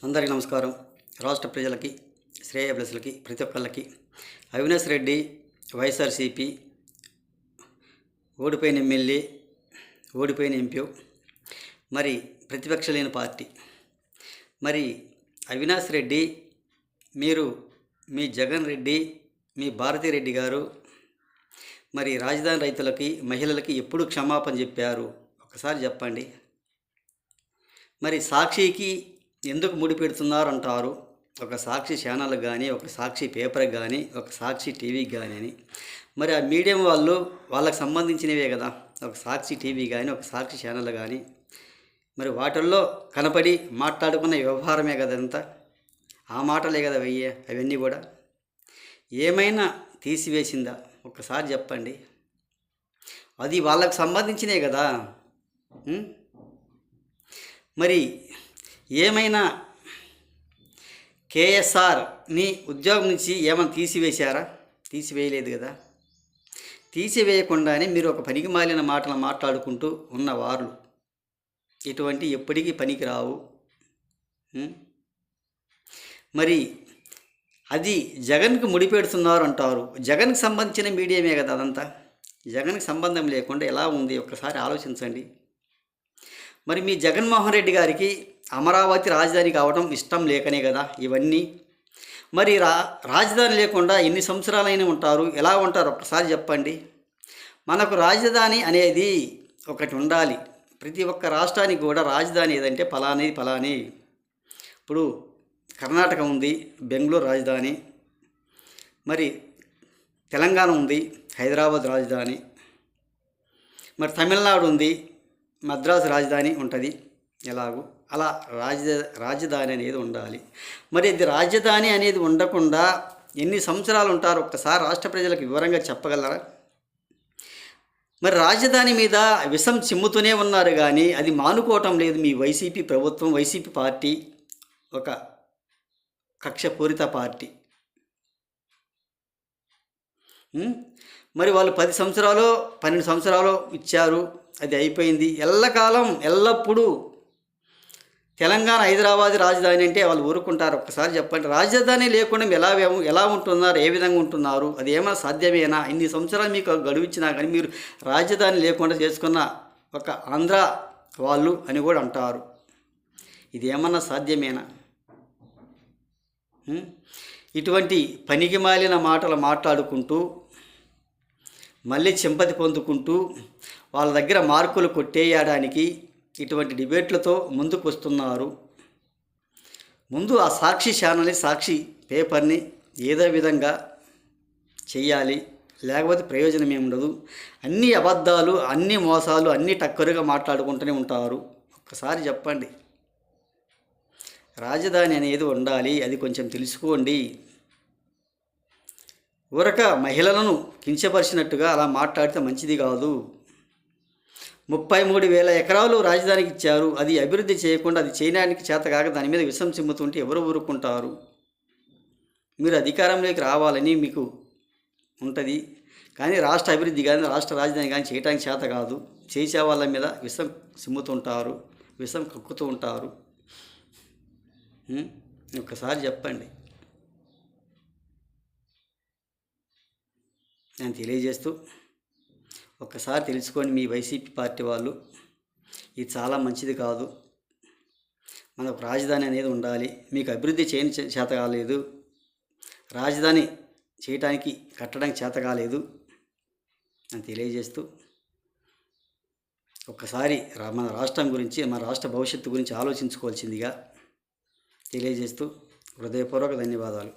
అందరికీ నమస్కారం. రాష్ట్ర ప్రజలకి, శ్రేయోభిలాషులకి, ప్రతి ఒక్కళ్ళకి అవినాష్ రెడ్డి వైఎస్ఆర్సీపీ ఓడిపోయిన ఎమ్మెల్యే, ఓడిపోయిన ఎంపీ, మరి ప్రతిపక్ష లేని పార్టీ. మరి అవినాష్ రెడ్డి, మీరు మీ జగన్ రెడ్డి, మీ భారతీ రెడ్డి గారు మరి రాజధాని రైతులకి, మహిళలకి ఎప్పుడు క్షమాపణ చెప్పారు? ఒకసారి చెప్పండి. మరి సాక్షికి ఎందుకు ముడిపెడుతున్నారు అంటారు. ఒక సాక్షి ఛానల్ కానీ, ఒక సాక్షి పేపర్కి కానీ, ఒక సాక్షి టీవీకి కానీ అని. మరి ఆ మీడియం వాళ్ళు వాళ్ళకి సంబంధించినవే కదా. ఒక సాక్షి టీవీ కానీ, ఒక సాక్షి ఛానల్ కానీ, మరి వాటిల్లో కనపడి మాట్లాడుకున్న వ్యవహారమే కదా అంతా. ఆ మాటలే కదా అవన్నీ కూడా. ఏమైనా తీసివేసిందా? ఒక్కసారి చెప్పండి. అది వాళ్ళకు సంబంధించినే కదా. మరి ఏమైనా కేఎస్ఆర్ని ఉద్యోగం నుంచి ఏమైనా తీసివేశారా? తీసివేయలేదు కదా. తీసివేయకుండానే మీరు ఒక పనికి మాలిన మాటలు మాట్లాడుకుంటూ ఉన్నవారు ఇటువంటి ఎప్పటికీ పనికి రావు. మరి అది జగన్కి ముడిపెడుతున్నారు అంటారు. జగన్కి సంబంధించిన మీడియమే కదా అదంతా. జగన్కి సంబంధం లేకుండా ఎలా ఉంది ఒక్కసారి ఆలోచించండి. మరి మీ జగన్మోహన్ రెడ్డి గారికి అమరావతి రాజధాని కావడం ఇష్టం లేకనే కదా ఇవన్నీ. మరి రాజధాని లేకుండా ఎన్ని సంవత్సరాలైనా ఉంటారు? ఎలా ఉంటారు? ఒక్కసారి చెప్పండి. మనకు రాజధాని అనేది ఒకటి ఉండాలి. ప్రతి ఒక్క రాష్ట్రానికి కూడా రాజధాని ఏదంటే ఫలాని. ఇప్పుడు కర్ణాటక ఉంది, బెంగళూరు రాజధాని. మరి తెలంగాణ ఉంది, హైదరాబాద్ రాజధాని. మరి తమిళనాడు ఉంది, మద్రాసు రాజధాని ఉంటుంది. ఎలాగూ అలా రాజధాని అనేది ఉండాలి. మరి ఇది రాజధాని అనేది ఉండకుండా ఎన్ని సంవత్సరాలు ఉంటారు? ఒక్కసారి రాష్ట్ర ప్రజలకు వివరంగా చెప్పగలరా? మరి రాజధాని మీద విషం చిమ్ముతూనే ఉన్నారు కానీ అది మానుకోవటం లేదు. మీ వైసీపీ ప్రభుత్వం, వైసీపీ పార్టీ ఒక కక్షపూరిత పార్టీ. మరి వాళ్ళు 10 సంవత్సరాలు 12 సంవత్సరాలు ఇచ్చారు, అది అయిపోయింది. ఎల్లకాలం ఎల్లప్పుడూ తెలంగాణ హైదరాబాద్ రాజధాని అంటే వాళ్ళు ఊరుకుంటారు? ఒక్కసారి చెప్పండి. రాజధాని లేకుండా ఎలా ఉంటున్నారు? ఏ విధంగా ఉంటున్నారు? అది ఏమైనా సాధ్యమేనా? ఇన్ని సంవత్సరాలు మీకు గడువు ఇచ్చినా కానీ మీరు రాజధాని లేకుండా చేసుకున్న ఒక ఆంధ్ర వాళ్ళు అని కూడా అంటారు. ఇది ఏమన్నా సాధ్యమేనా? ఇటువంటి పనికి మాలిన మాటలు మాట్లాడుకుంటూ మళ్ళీ సింపతి పొందుకుంటూ వాళ్ళ దగ్గర మార్కులు కొట్టేయడానికి ఇటువంటి డిబేట్లతో ముందుకు వస్తున్నారు. ముందు ఆ సాక్షి ఛానల్ని, సాక్షి పేపర్ని ఏదో విధంగా చెయ్యాలి, లేకపోతే ప్రయోజనం ఏముండదు. అన్ని అబద్ధాలు, అన్ని మోసాలు, అన్ని టక్కరుగా మాట్లాడుకుంటూనే ఉంటారు. ఒక్కసారి చెప్పండి. రాజధాని అనేది ఉండాలి, అది కొంచెం తెలుసుకోండి. ఊరక మహిళలను కించపరిచినట్టుగా అలా మాట్లాడితే మంచిది కాదు. 33,000 ఎకరాలు రాజధానికి ఇచ్చారు, అది అభివృద్ధి చేయకుండా, అది చేయడానికి చేతకాక దాని మీద విషం చిమ్ముతుంటే ఎవరు ఊరుకుంటారు? మీరు అధికారంలోకి రావాలని మీకు ఉంటుంది, కానీ రాష్ట్ర అభివృద్ధి కానీ, రాష్ట్ర రాజధాని కానీ చేయడానికి చేత కాదు. చేసే వాళ్ళ మీద విషం చిమ్ముతుంటారు, విషం కక్కుతూ ఉంటారు. ఒక్కసారి చెప్పండి. నేను తెలియజేస్తూ ఒక్కసారి తెలుసుకోండి. మీ వైసీపీ పార్టీ వాళ్ళు ఇది చాలా మంచిది కాదు. మనకు రాజధాని అనేది ఉండాలి. మీకు అభివృద్ధి చేయని చేత కాలేదు, రాజధాని చేయటానికి కట్టడానికి చేత కాలేదు అని తెలియజేస్తూ ఒక్కసారి మన రాష్ట్రం గురించి, మన రాష్ట్ర భవిష్యత్తు గురించి ఆలోచించుకోవాల్సిందిగా తెలియజేస్తూ హృదయపూర్వక ధన్యవాదాలు.